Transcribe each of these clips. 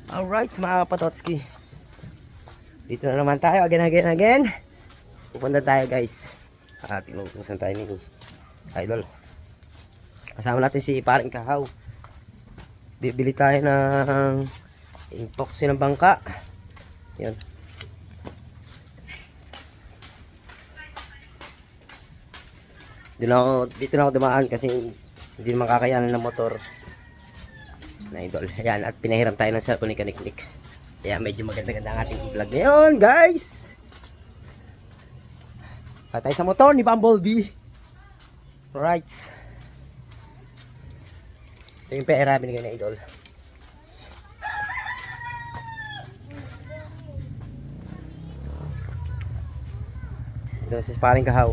Alright, mga kapatotski. Dito na naman tayo, again. Pupunta tayo guys. Tinutusan tayo ni Idol. Kasama natin si Paring Kahaw. Bibili tayo ng epoxy ng bangka. Yan. Dito na ako dumaan kasi hindi naman kakayanan ng motor na Idol. Ayan, at pinahiram tayo ng cellphone ni Kaniknik. Kaya medyo maganda-ganda ang ating vlog ngayon, guys. Patay sa motor ni Bumblebee. Right. Ito yung pera binigay na Idol. Ito si Paring Kahaw.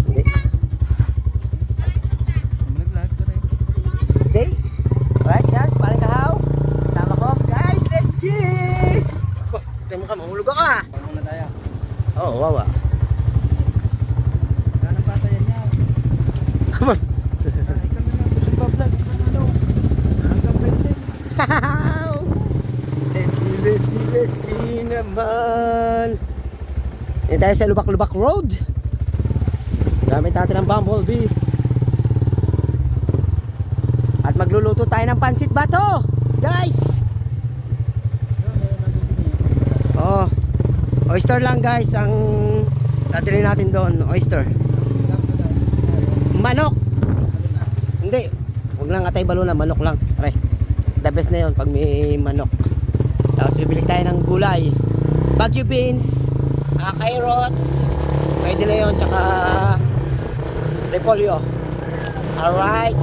Hindi. Hindi. Alright, chance, Paring Kahaw. Sama ko. Guys, let's G! Ito mo ka, mahulog ako ah. Paano na tayo? Oo, wawa. Ganang patayan niya. Come on. Let's see naman. Yan tayo sa Lubak-Lubak Road. Gamit natin ang Bumblebee. At magluluto tayo ng pansit bato, guys. Oh, oyster lang guys ang dadalhin natin doon, oyster. Manok. Hindi, huwag lang atay baluna, manok lang. Pare, the best na yun pag may manok. Tapos bibili tayo ng gulay, Baguio beans, carrots, pwede na yun, tsaka repolyo. Alright.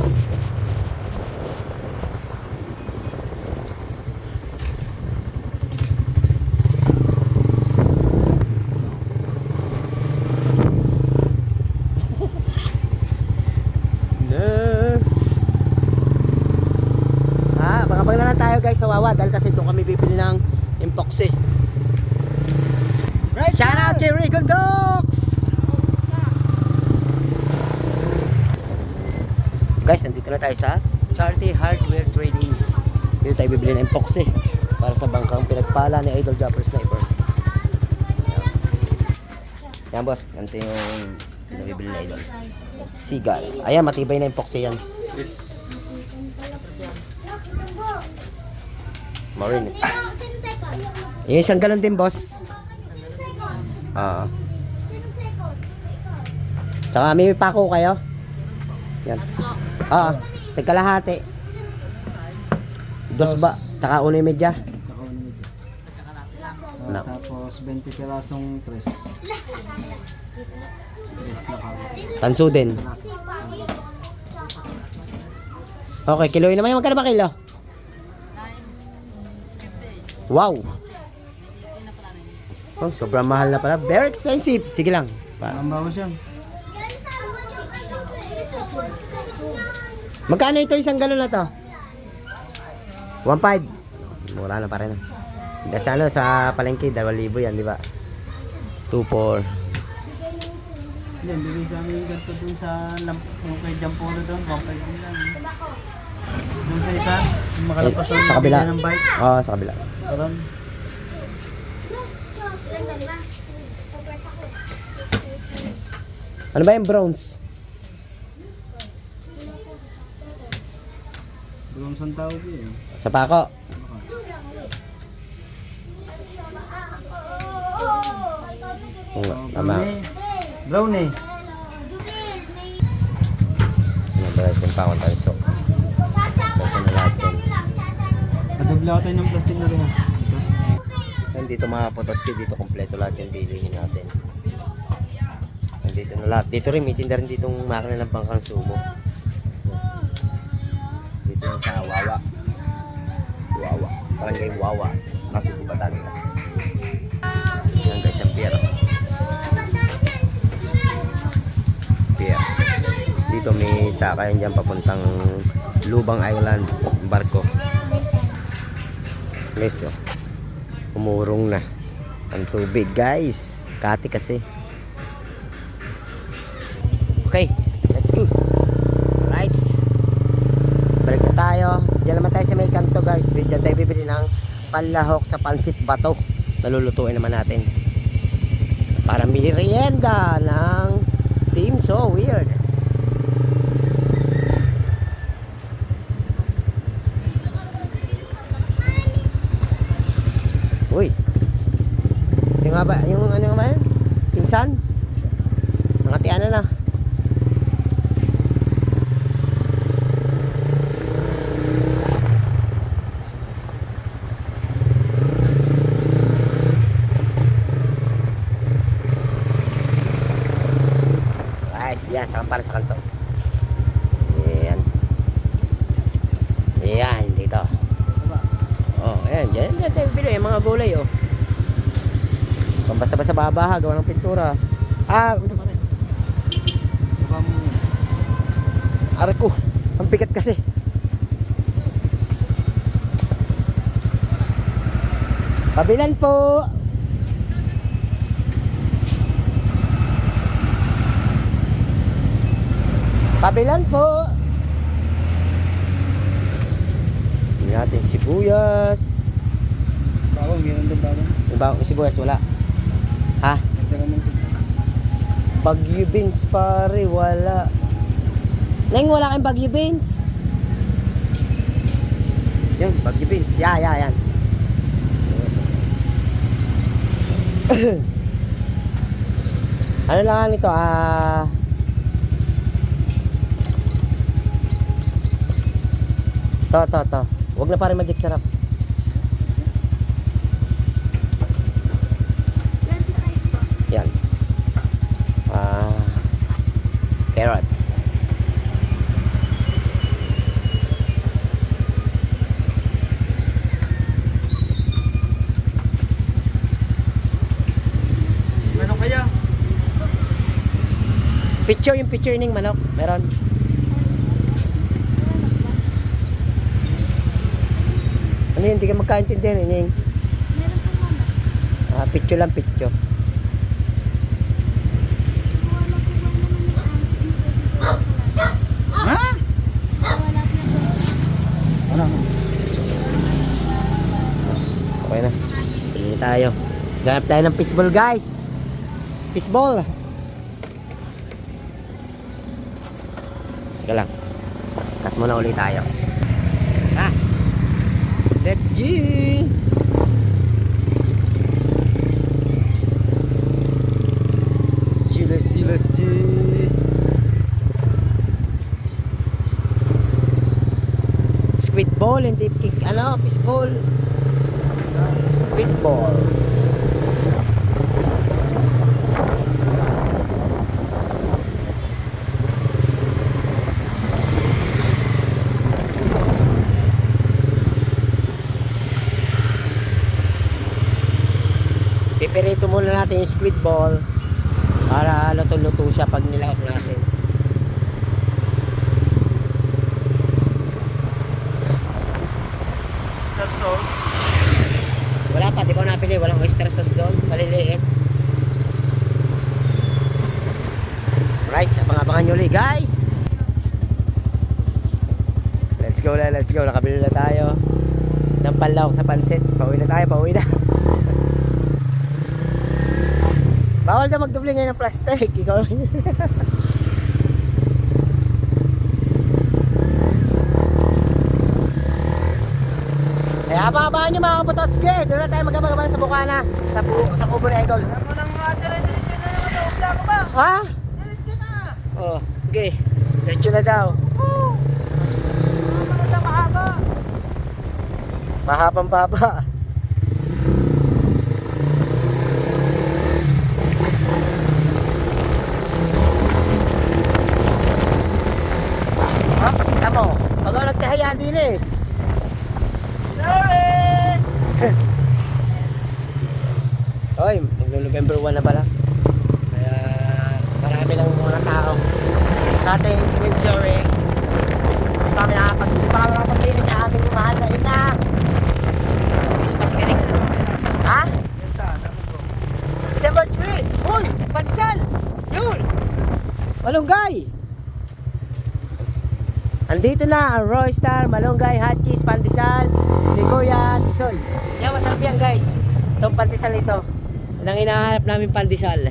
Baka na lang tayo guys sa Wawa dahil kasi doon kami bibili ng epoxy. Right, shout out kay Rigon Dogs! Guys, nandito na tayo sa Charity Hardware Trading. Dito tayo bibili ng epoxy para sa bangkang pinagpala ni Idol Jumper Sniper. Yan boss, ganito yung pinabibili na Idol. Sigal. Ayan, matibay na epoxy yan. Marine. Yung isang galon din, boss. Tsaka may pako kayo. Yan. Tagkalahati. Dos ba? Tsaka 1.5. No. Tapos 20 pirasong tres. Tanso din. Okay, kiloin naman. Magkano ba kilo? Wow! Oh, sobrang mahal na pala. Very expensive. Sige lang. Ang bawas yan. Magkano ito isang galon na to? 1.5. Mura na pa rin. Sa ano, sa palengke, 2,000 yan, di ba? 2.4. Hindi, bigay sa amin ganito dun sa yung kay Jampolo doon, 1.5 din lang. Doon sa isa, yung makalapas Sa kabila. ng bike. Oo, sa kabila. Parang, Ano ba yung bronze? bronze ang tawag yun. Sa pako. Tama. Brown eh. Nabalas yung pakong tanso. Ito na lahat yan. Nadubla tayo ng plastic na rin ha. Nandito mga potoski, dito kompleto lahat yung bilihin natin. Nandito na lahat. Dito rin, may tinda rin ditong makina ng bangkang sumo. Dito yung sa Wawa. Wawa. Barangay Wawa. Nasa Batangas. Yan guys, ang pier. Pier. Dito may sakayan dyan papuntang Lubang Island. Barko. Guys, oh. Umurong na ang tubig guys. Kati kasi. Okay, let's go. Right. Balik na tayo. Diyan naman tayo sa may kanto guys. Diyan tayo bibili ng panlahok sa pansit bato. Nalulutuin naman natin. Para merienda ng Team So Weird. Uy. Kasi nga ba, yung ano nga ba yan? Pinsan? Nakatian na na. Yan, saka para sa kanto. Yan. Yan, dito. Oh, ayan. Diyan tayo pilo yung mga gulay, oh. Kung basta-basta babaha, gawa ng pintura. Arko. Ang bigat kasi. Pabilan po. Pabilan po. Hindi natin sibuyas. Bawang, meron doon bawang. Yung bawang sibuyas, wala. Ha? Bagyo beans pare, wala. Neng, wala kayong bagyo beans. Yan, bagyo beans. Yan. Ano lang nito, To. Huwag na pare magic sarap. Yan. Carrots. Manok kaya? Yung picture ning manok. Meron. Ano yun? Hindi ka magkaintindihan, Ining. Meron pong manok. Picture lang, picture. Wala po ba naman yung asin? Ha? Wala po yung Ano? Okay na. Pili tayo. Ganap tayo ng fishball, guys. Fishball. Teka lang. Cut muna ulit tayo. Let's G. Let's G. Squid ball, hindi fishball. Squid balls. Pipirito muna natin yung squid ball para luto-luto siya pag nilahok natin. Sauce? Wala pa, di ba napili? Walang oyster sauce doon. Maliliit. Right, abangan nyo ulit, guys. Let's go. Nakabili na tayo ng panlahok sa pansit. Pauwi na. Bawal na magdubli ngayon ng plastic. Ikaw lang. Kaya abangan nyo mga kapatotske. Doon na tayo magkabagaban sa Bukana. Sa kubo ni Idol. Alam mo nang diretso na naman sa upla ko ba? Ha? Diretso na! Oh, okay. Diretso na daw. Ano na mahaba? Mahabang baba. Kita mo, pag ako nagtahayaan din eh. Sorry! Oy, November 1 na pala. Kaya marami lang mga tao sa ating cemetery. Di pa kami nakapagpili sa aming mahal na ina. Isa pa si Karing. Ha? December 3! Uy! Pansal! Yun! Malunggay! Andito na ang Roystar, Malunggay, Hot Cheese, Pandesal ni Kuya Tisoy. Yan, masarap yan guys. Itong pandesal nito. Yan ang hinahanap namin pandesal.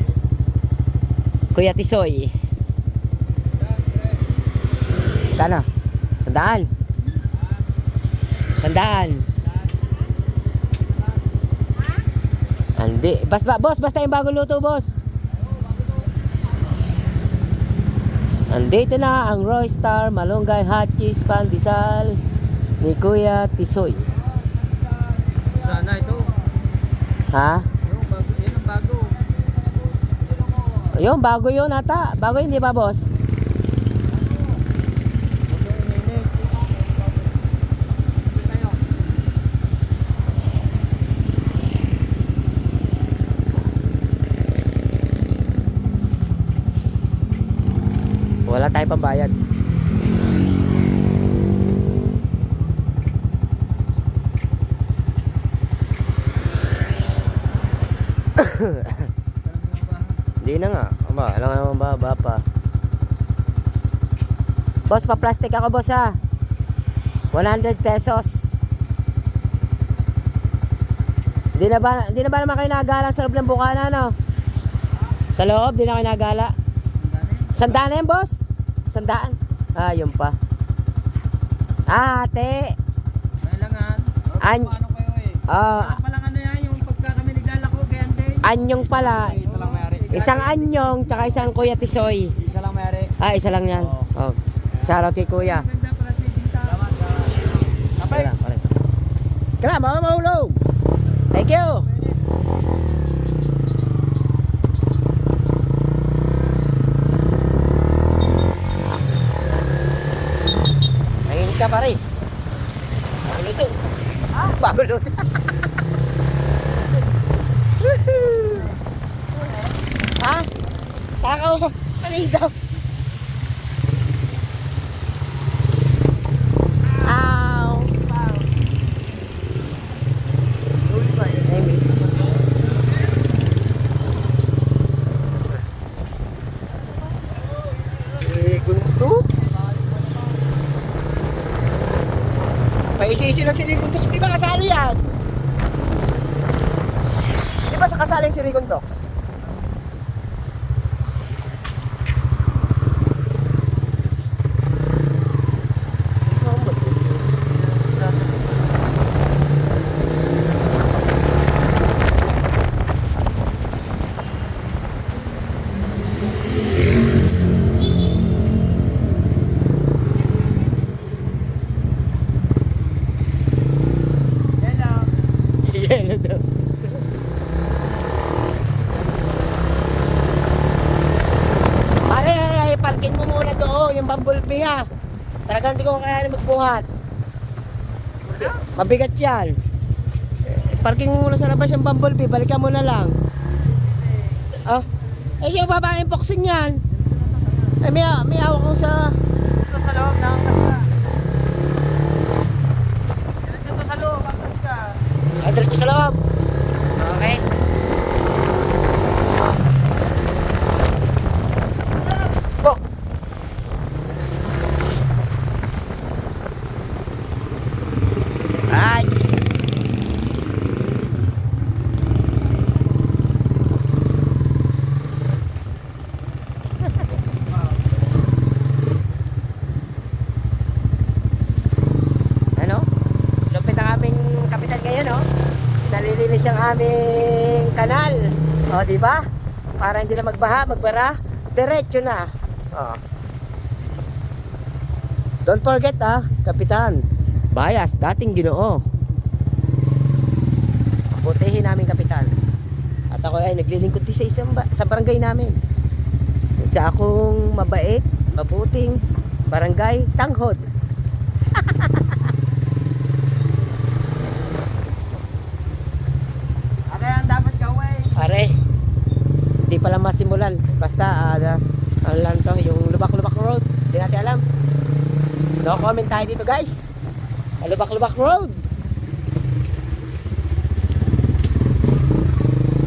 Kuya Tisoy. Kano? 100. 100. Andi. Boss, basta yung bagong luto, boss. Andito na ang Roystar, Malunggay, Hot Cheese, Pandesal ni Kuya Tisoy. Sana ito. Ha? Yan ang bago. Ayun, bago yun ata. Bago yun, di ba, boss? Wala tayong pambayad. Hindi na nga. Aba, alam nga naman baba pa. Boss, pa-plastic ako, boss, ha. 100 pesos. Di na ba naman kayo nagala sa loob ng bukana, no? Sa loob, di na kayo nagala. Sandaan na yan, boss. Sandaan. Ah, yun pa. Ah, ate. Kailangan. An- Paano kayo eh? Ah, Palang ano yan, yung pagka kami naglalako, ganyan din. anyong pala. Isa lang mayari. Isang anyong, tsaka isang Kuya Tisoy. Isa lang mayari. Ah, isa lang yan. Oh. Shoutout kay Kuya. Ganda pala si Binta. Kapay. Kala, mga mahulog. Thank you. Nahinig ka pare. Bago luto. Bago luto. Ha? Takaw. Panig daw. Ow. I miss. Guntoks. Paisi-isi lang si Guntoks. Di ba kasali yan? Di ba sa kasali si Guntoks? Yelo daw. Pare, parking mo muna doon, yung bumblebee ha. Talagang hindi ko kaya magbuhat. Mabigat yan. Parking mo muna sa labas yung bumblebee, balikan mo na lang. Ah, eh siya babaeng boxing yan. Eh may awak ko sa... Dito sa loob ng kaska. Dito sa loob ang kaska. Ay, diretso sa loob. Okay. Po. Right. Ano? Lupit ang aming kapitan ngayon, no? Nalilinis ang aming kanal. O, di ba? Para hindi na magbara, diretso na. O. Don't forget, kapitan. Bayas, dating Ginoo. Putihin namin, kapitan. At ako ay naglilingkod din sa sa barangay namin. Sa akong mabait, mabuting barangay Tanghod. Ano yan dapat gawin? Pare, hindi pa lang masimulan. Basta, ano lang to, yung Lubak-Lubak Road. Hindi natin alam. No comment tayo dito, guys. Lubak-Lubak Road.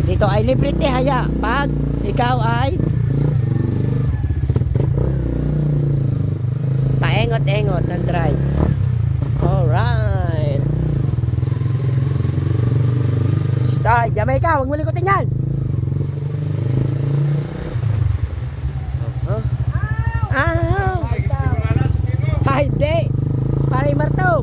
Dito ay libre haya pag ikaw ay engot-engot ng drive. Alright. Stay, Jamaica, huwag mo likutin yan. Ay, hindi. Para imarto.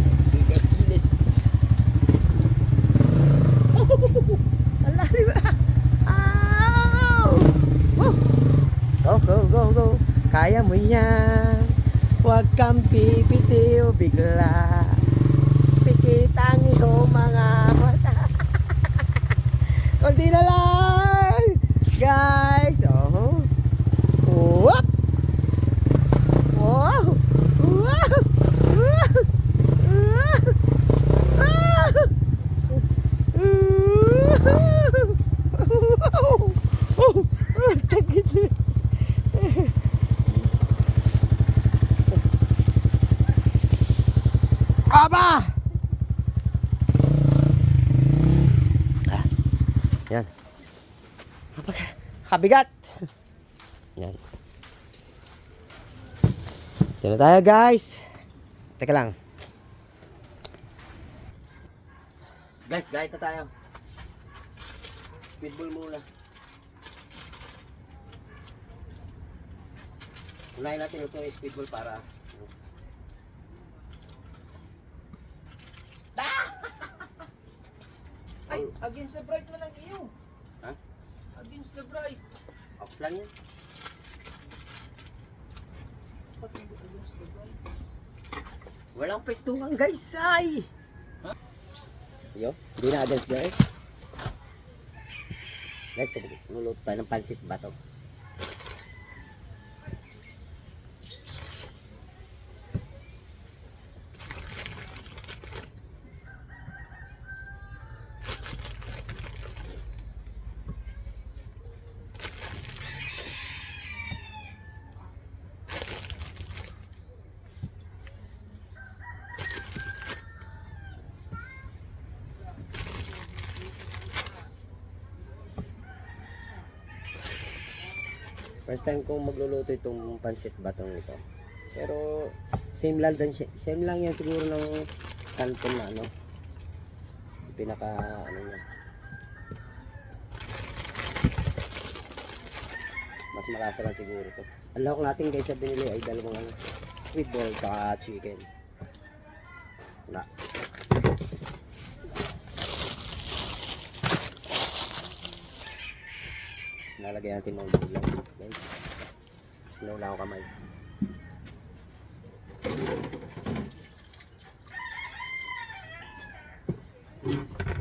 Skides. Ala, di ba? Go. Kaya mo yan. Huwag kang pipitiw bigla. Pikit ang iyong mga mata. Kunti na lang. Guys. Oh. Whoop. Wow. Wow. Aba! Yan. Kabigat. Yan. Ito na tayo guys. Teka lang. Guys, gahit na tayo. Speedball muna. Unahin natin ito yung speedball para Ay, against the bright mo lang iyo. ha? Against the bright. Ops lang yan. Pati against the bright. Walang pestuhan guys, ay! Yo, hindi na against the earth. Guys, luluto tayo ng pansit bato. First time kong magluluto itong pansit batong ito. Pero same lang yan siguro ng kanton na ano. Pinaka ano niya. Mas malasa lang siguro to. Ang lahok natin guys sa binili ay dalawang ano, squid ball at chicken. Wala. Nalagay natin mga ulam guys. Wala ako kamay.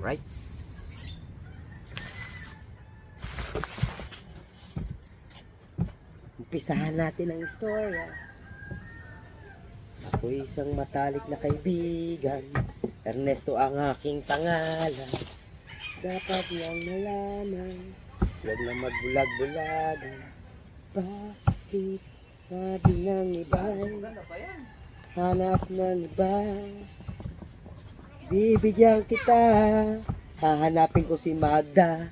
Right. Umpisahan natin ang istorya. Ako isang matalik na kaibigan. Ernesto ang aking pangalan. Dapat niyang nalaman. Huwag na magbulag-bulagan. Bakit sabi ng iba? Hanap ng iba. Bibigyan kita. Hahanapin ko si Magda.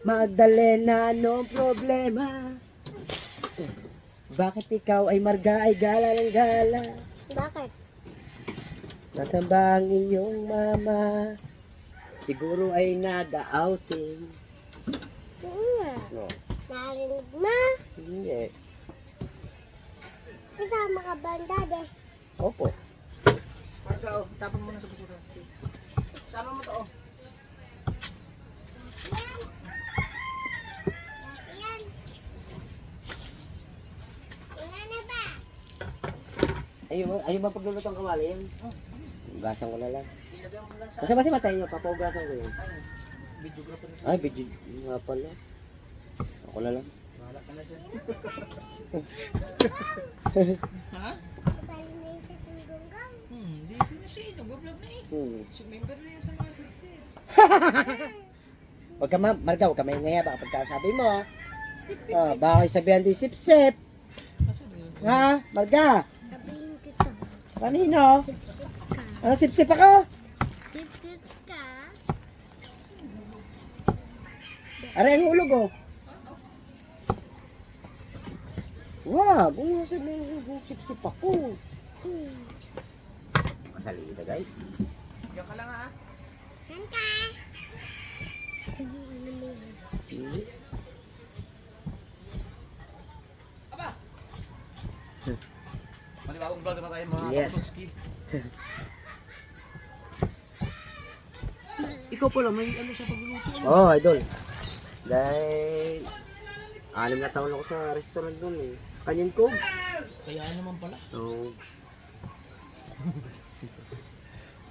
Magdalena, anong problema? Bakit ikaw ay marga ay gala ng gala? Bakit? Nasaan ba ang iyong mama? Siguro ay nag-outing. No. Narinig mo? Hindi. Kasama ka ba ang dade? Opo. Marga, oh, tapon mo na sa bukuran. Sama mo to, oh. Yan. Wala na ba? Ayun ba pagluluto ang kamali yan? Ugasan ko na lang. Ilagay mo lang sa Basta ba si Matay nyo? Papaugasan ko yun. videographer. Ay, video nga pala. Ako na lang. Wala ka na dyan. Ha? Kasali na yun sa tunggonggang. Hindi na siya. Nag-vlog na eh. Si member na yan sa mga safety. Huwag ka Marga, huwag ka maingaya. Baka pagsasabi mo. Baka kayo sabihan di sip-sip. Ha? Marga? Sabihin kita. Kanino? Ano sip-sip ako? Sip-sip ka. Aray, hulog oh. Wag, kung nasa yung sip-sip ako. Masalita guys. Hanta. Malibagong vlog na tayo mga Yes. Katuski. Ikaw pala, may ano sa pagluluto. Oh, idol. Dahil 6 na taon ako sa restaurant doon eh. Kanyan ko. Kaya naman pala. Oo.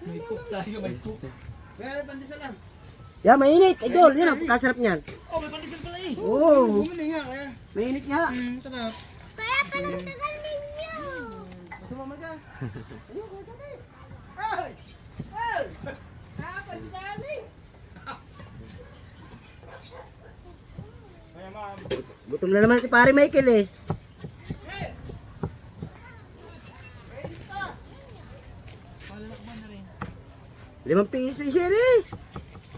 May cook tayo, may cook. Kaya pandesal lang. Yeah, mainit, idol. Yan ang kasarap niyan. Oh, may pandesal pala eh. Oo. Bumili nga kaya. Mainit nga. Sarap. Kaya palang tagal ninyo. Sumama ka. Gutom na naman si pare Michael eh. ₱5 Sherry.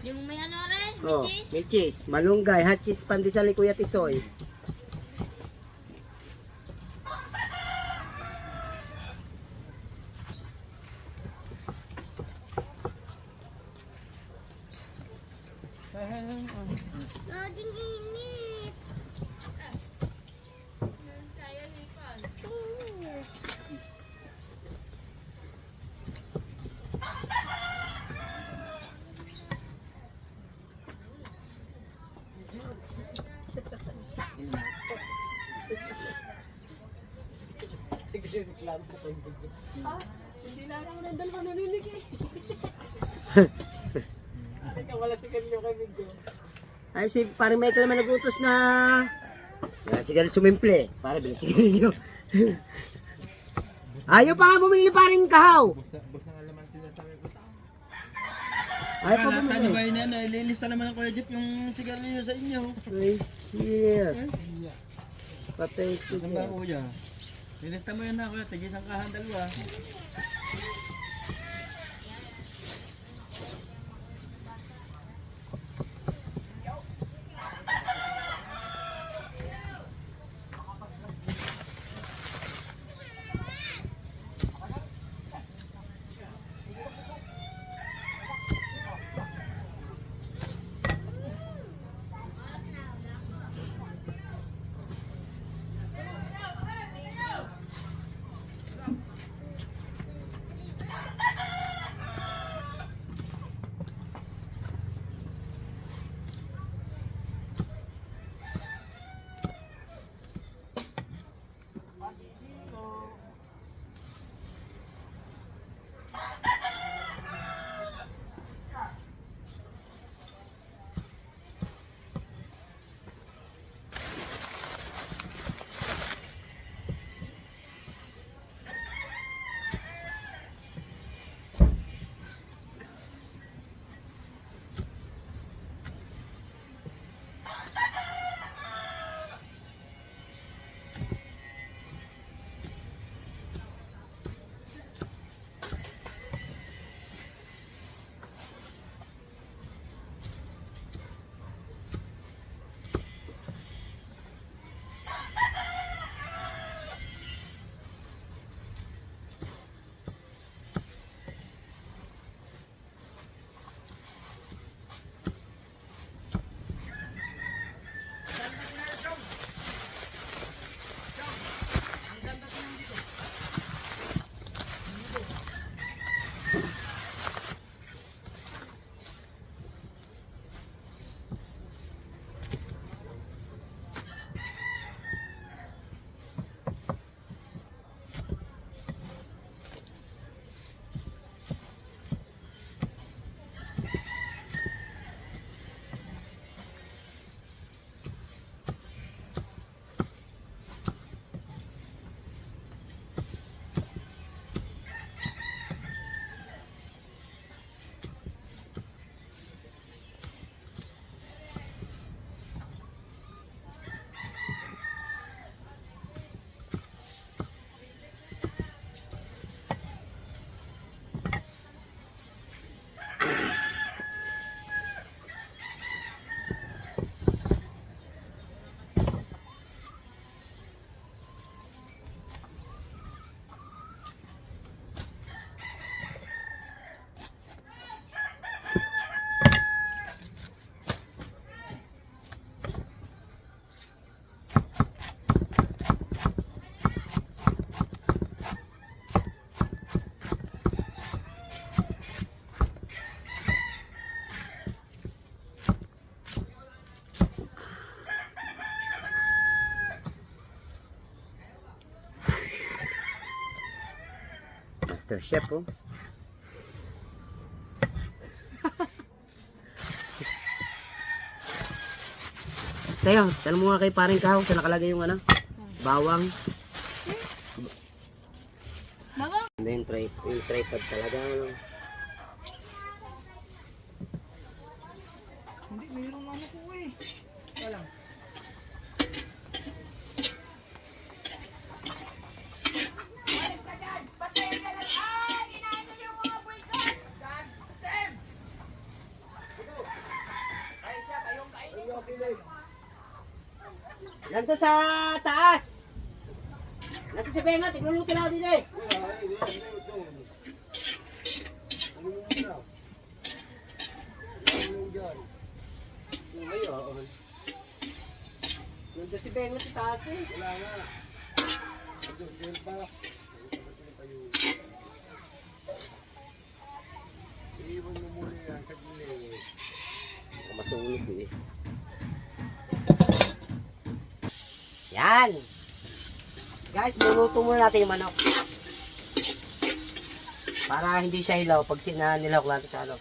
Yung may ano rin, Oh, may cheese, malunggay, hot cheese, pandesal ni Kuya Tisoy. Loding init. Ay, si pare Michael naman nagutos na yan, sigarilyo sumimple. Pare, bilang sigarilyo. Ayaw pa nga bumili paring kahaw. Ayaw pa Ano bumili. ba yun yan? Ililista naman ng Kuya Jeff yung sigarilyo sa inyo. Ay, shit. Patay ko Saan ba siya. kuya? Ilista mo yan na kuya. Tig-isang kahan, dalawa. Master Chef, oh. Tayo, tanong mo nga kay paring Kahaw sa nakalagay yung ano, bawang. Bawang? Hindi yung tripod talaga. Ano. Hindi, mayroong ano ko eh. Wala. Nandito sa taas. Nandito si Benga, tigluluto na ako din eh. Nandito si Benga sa taas eh. Wala nga. Iiwan mo muna yan sa gilid. Masunog eh. Yan. Guys, luluto muna natin yung manok. Para hindi siya hilaw pag sinanilawak natin sa ano.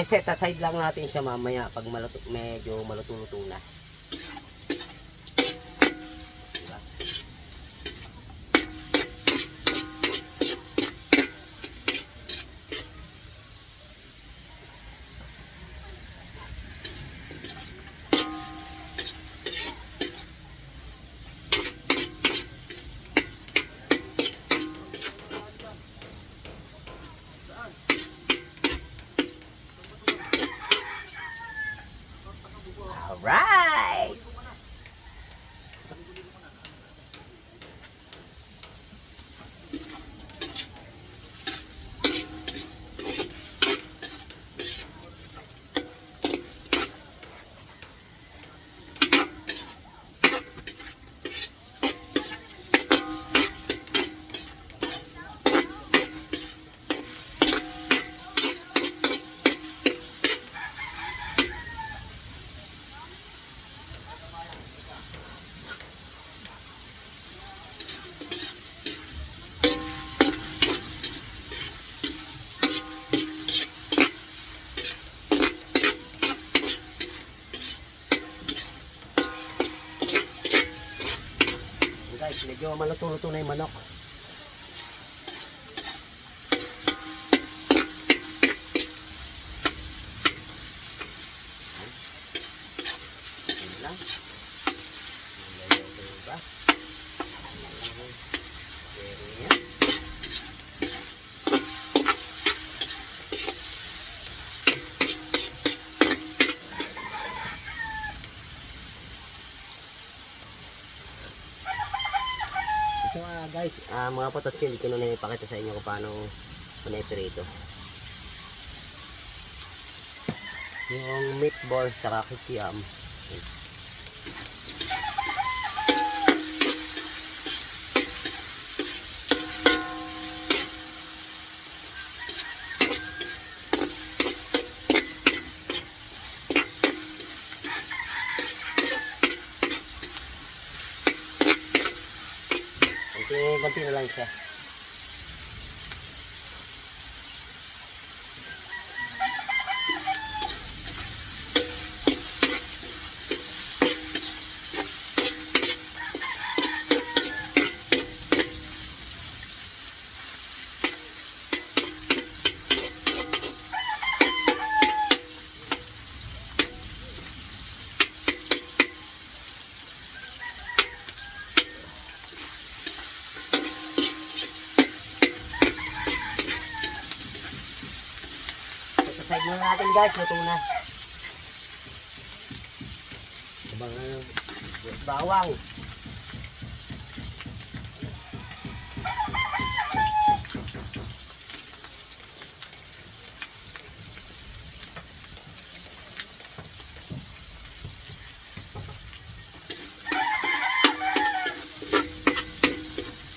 Set aside lang natin siya mamaya pag medyo maluto-luto na. Diba? Alright! Guys, medyo maluto-luto na yung manok. Ayan lang. Ayan lang, diba? Ayan. Ito guys, mga potats ko, hindi ko na ipakita sa inyo kung paano pinaprito. Yung meatballs sa kikiam. Konti na lang siya. Side muna natin guys, luto na. Bawang.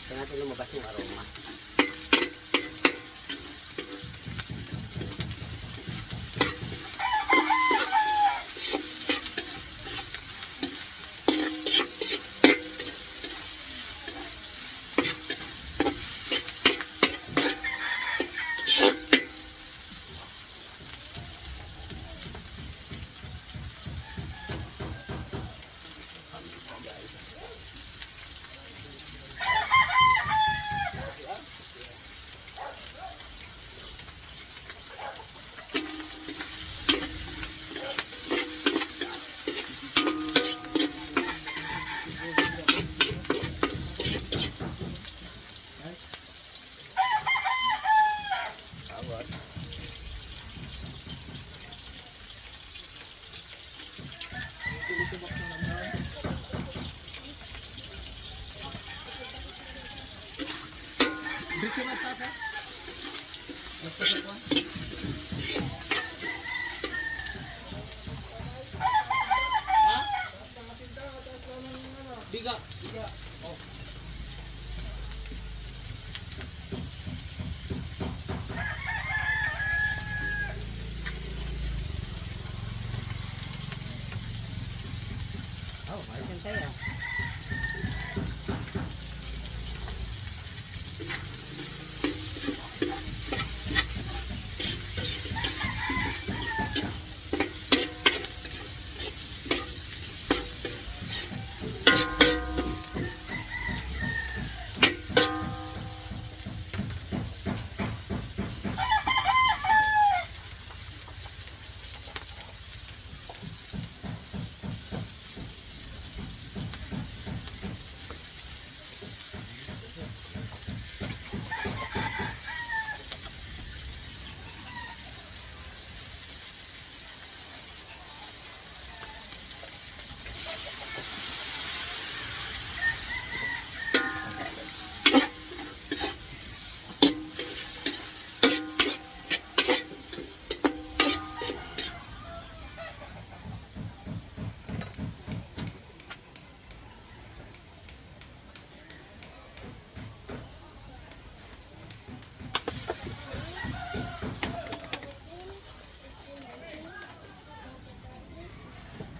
Kaya natin lumabas yung aroma. Oh, ayos yan tayo.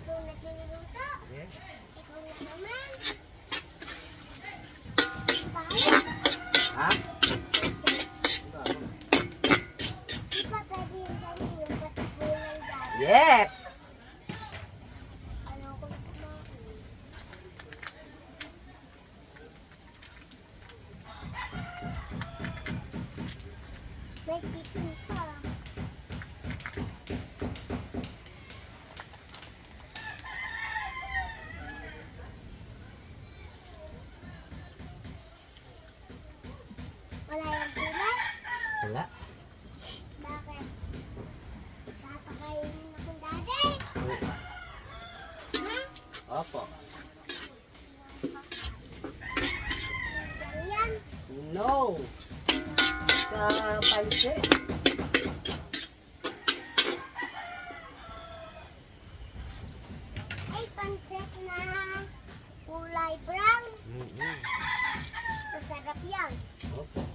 Ikaw nagluluto. Ikaw na naman. Tayo. Ha? Di ba pwede yung ganyan yung pasipulan dyan? Yes! Ano ko na kumain? May titin pa. Wala yung pila? Wala. Bakit? Papakainin akong dati? Ha? Opo. Ganyan? No! Sa pansit. Ay, pansit na kulay brown. Masarap yan. Opo.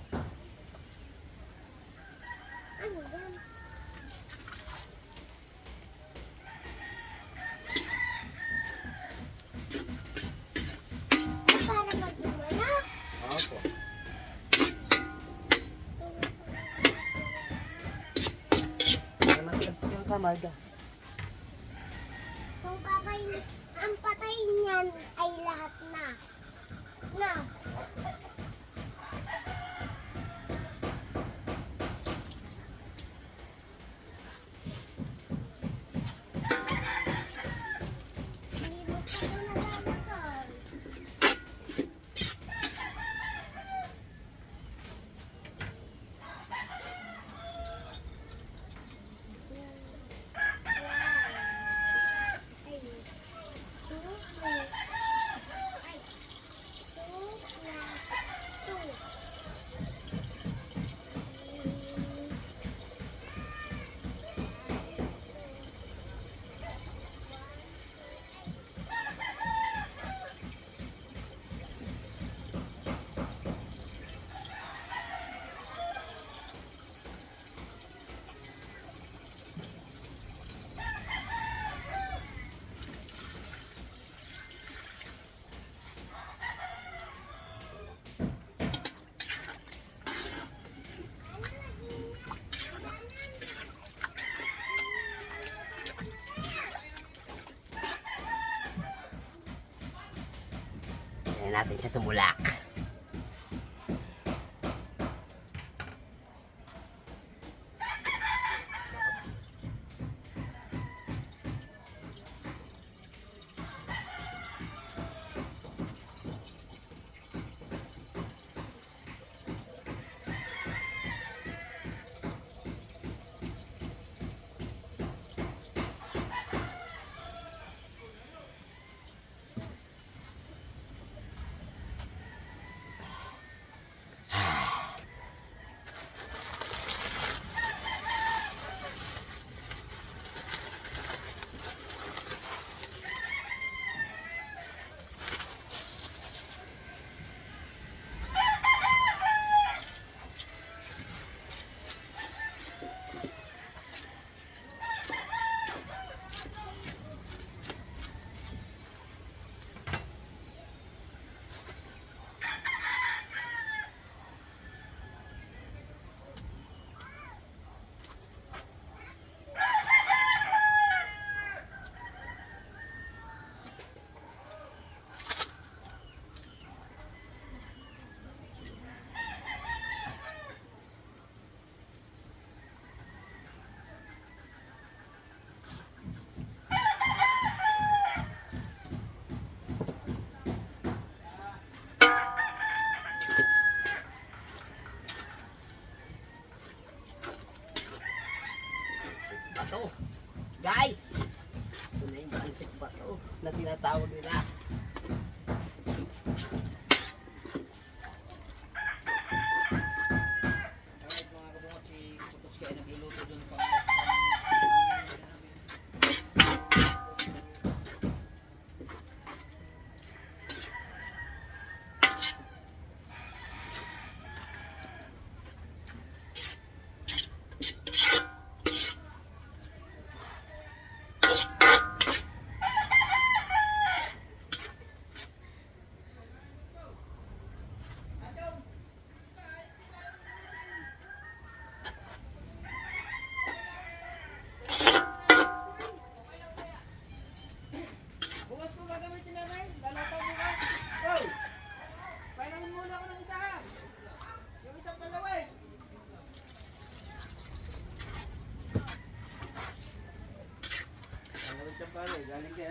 Ano yan? Ay, para magdumala. Opo. Para mag-abs yung kamarga. Kung ang patay niyan ay lahat na. Na. Hindi mo pa ito nalalasan. Ayan natin siya sumulak.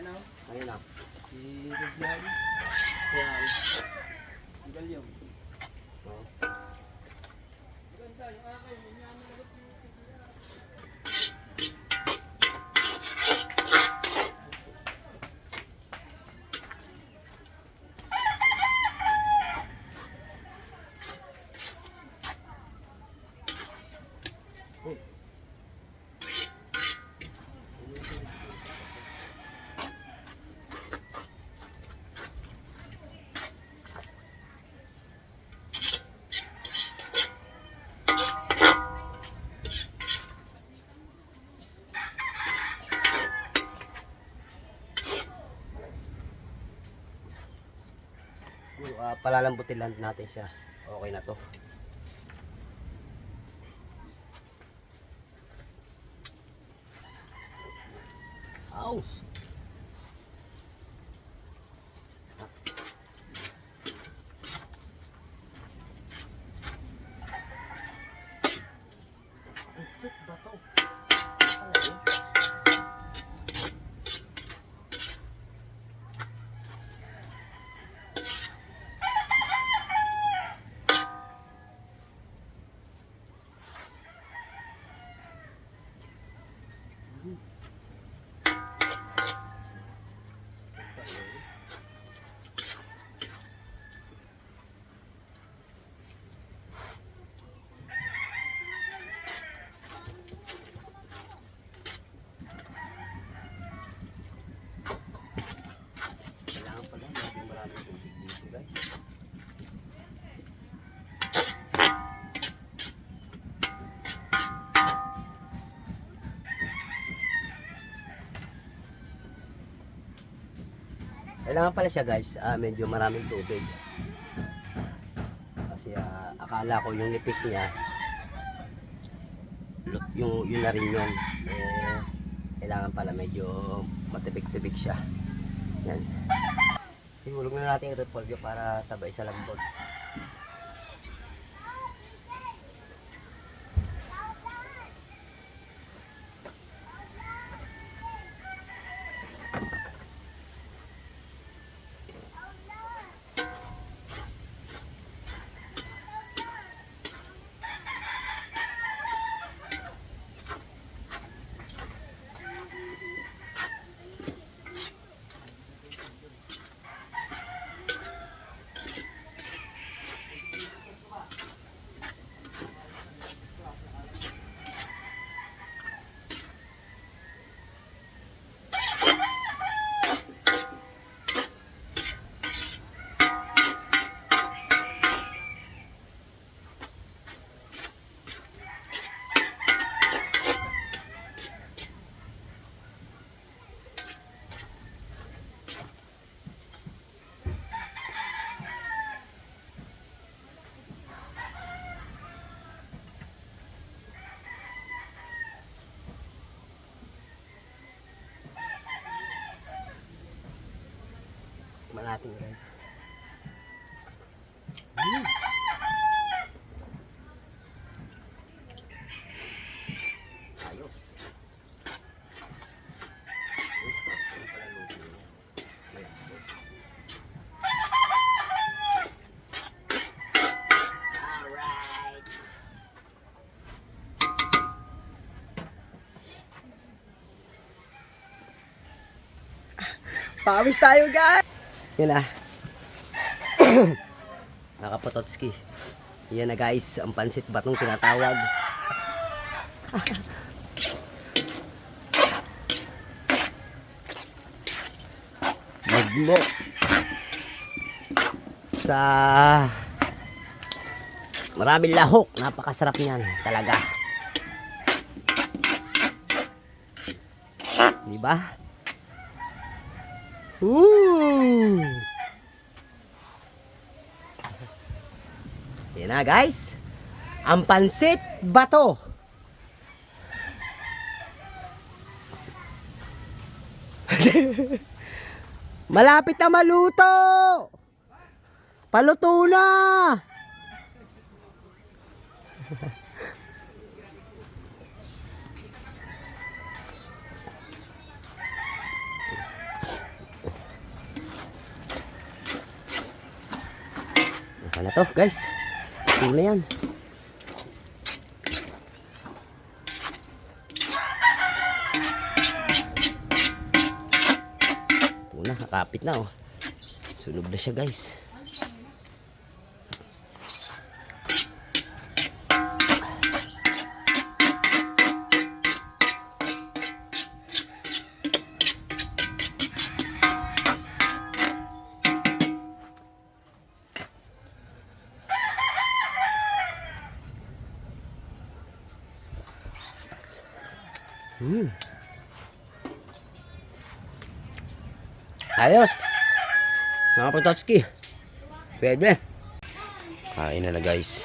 ano? Ayun na. Si Rizal. Rizal. Rizal yun. Oh. Ganda, yung akin. Yung yan nalagot yung Palalambutin lang natin siya. Okay na to. Ow! Ang sit ba to? Kailangan pala maging maraming tubig dito, guys. Kailangan pala siya, guys, medyo maraming tubig. Kasi akala ko yung nipis niya yun na rin yun. Kailangan pala medyo matibig-tibig siya. Yan. Ihulog na natin yung repolyo para sabay sa lambot. Tikman natin, guys. Ayos. Alright. Pawis tayo, guys! Yan na. Nakapototski. Yan na, guys, ang pansit batong tinatawag. Magmo sa maraming lahok, napakasarap niyan talaga, di ba? Yan na, guys, ang pansit bato. Malapit na maluto. Paluto na. to guys. Tingnan na yan. Ito na, kakapit na oh. Sunog na siya guys. Ayos. Mga Pototski. Pwede. Kain na guys.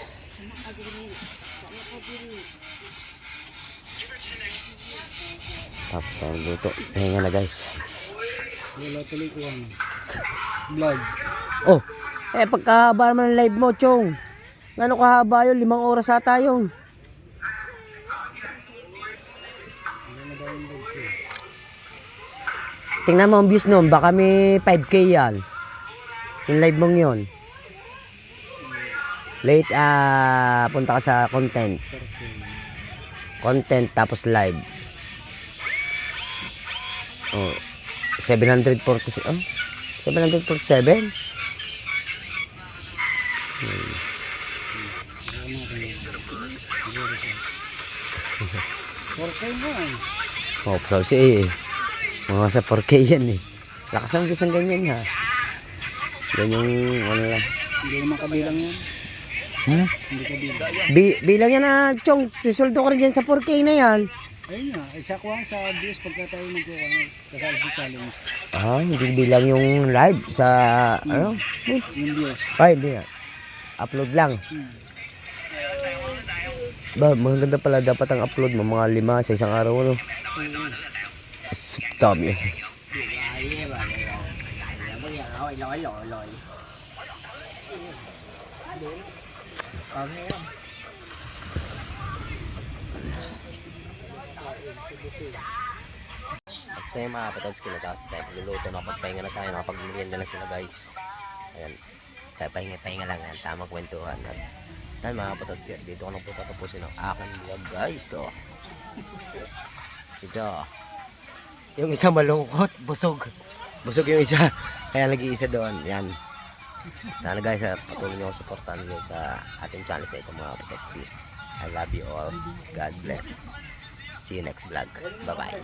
Tapos tayo luto. Pahinga na guys. Wala tuloy ko ano. Vlog. Oh, pagkahaba naman ng live mo, Chong. Gano'ng kahaba yun? 5 oras ata yun. Tingnan mo ang views nun. Baka may 5K yan. Yung live mong yun. Late, punta ka sa content. Content, tapos live. Oh, 747. Oh, 747? Okay mo eh. Oh, kasi mga sa 4K yan eh. Lakas ang views ng ganyan ha. Yan yung ano lang. Hindi naman kabilang yan. Hindi kabilang. Bilang yan na, Chong. Sisuldo ko rin dyan sa 4K na yan. Ayun nga, isa ko sa views pagka tayo nagkuha kasali sa challenge. Hindi bilang yung live sa, ano? Yung views. Ay, hindi yan. Upload lang. Ba, maganda pala dapat ang upload mo. Mga 5 sa isang araw, ano? Dami. At sa mga Pototski na tapos tayo pagluluto, nakapagpahinga na tayo, nakapag-merienda na sila guys. Ayan, tayo pahinga lang yan, tamang kwentuhan. Ayan mga Pototski, dito ko lang po tatapusin ang aking vlog guys. So, ito, yung isa malungkot, busog yung isa, kaya nag-iisa doon. Yan, sana guys, patuloy nyo ako supportan nyo sa ating channel sa ito mga Pototski. I love you all, God bless. See you next vlog, bye bye.